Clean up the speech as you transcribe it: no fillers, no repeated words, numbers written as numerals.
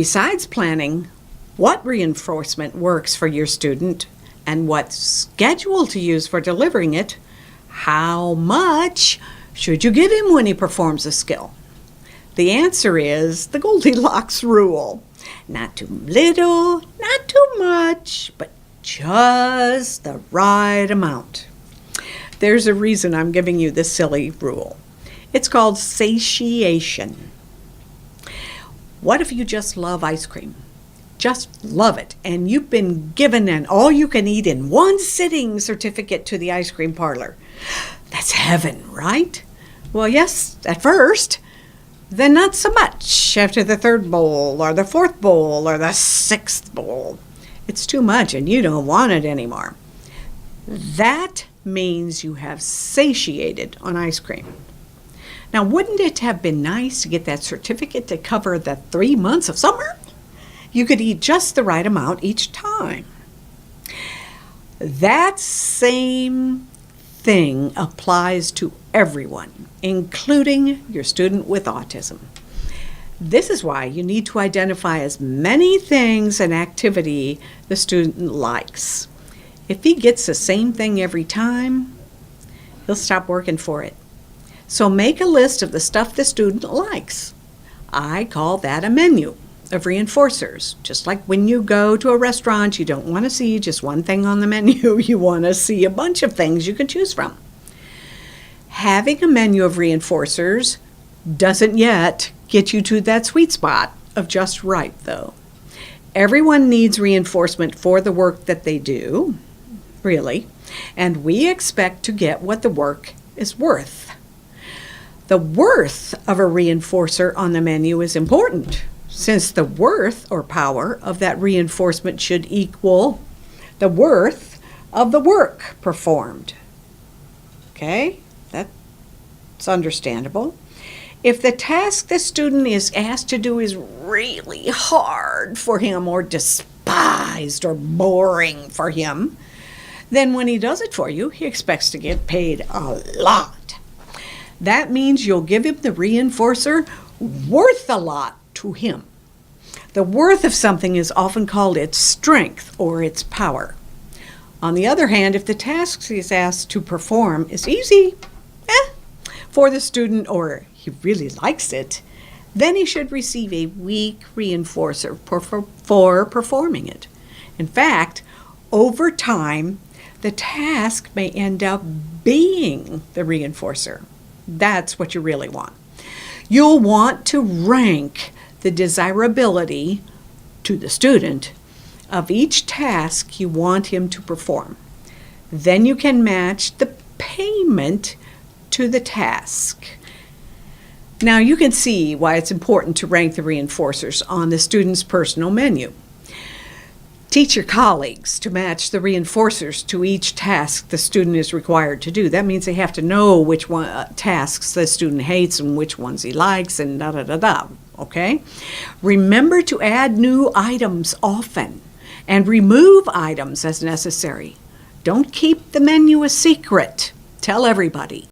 Besides planning what reinforcement works for your student and what schedule to use for delivering it, how much should you give him when he performs a skill? The answer is the Goldilocks rule. Not too little, not too much, but just the right amount. There's a reason I'm giving you this silly rule. It's called satiation. What if you just love ice cream? Just love it, and you've been given an all-you-can-eat in one sitting certificate to the ice cream parlor. That's heaven, right? Well, yes, at first. Then not so much after the third bowl or the fourth bowl or the sixth bowl. It's too much and you don't want it anymore. That means you have satiated on ice cream. Now, wouldn't it have been nice to get that certificate to cover the 3 months of summer? You could eat just the right amount each time. That same thing applies to everyone, including your student with autism. This is why you need to identify as many things and activity the student likes. If he gets the same thing every time, he'll stop working for it. So make a list of the stuff the student likes. I call that a menu of reinforcers. Just like when you go to a restaurant, you don't want to see just one thing on the menu. You want to see a bunch of things you can choose from. Having a menu of reinforcers doesn't yet get you to that sweet spot of just right, though. Everyone needs reinforcement for the work that they do, really, and we expect to get what the work is worth. The worth of a reinforcer on the menu is important, since the worth or power of that reinforcement should equal the worth of the work performed. Okay, that's understandable. If the task the student is asked to do is really hard for him or despised or boring for him, then when he does it for you, he expects to get paid a lot. That means you'll give him the reinforcer worth a lot to him. The worth of something is often called its strength or its power. On the other hand, if the task he's asked to perform is easy for the student or he really likes it, then he should receive a weak reinforcer for performing it. In fact, over time, the task may end up being the reinforcer. That's what you really want. You'll want to rank the desirability to the student of each task you want him to perform. Then you can match the payment to the task. Now you can see why it's important to rank the reinforcers on the student's personal menu. Teach your colleagues to match the reinforcers to each task the student is required to do. That means they have to know which tasks the student hates and which ones he likes and da-da-da-da, okay? Remember to add new items often and remove items as necessary. Don't keep the menu a secret. Tell everybody.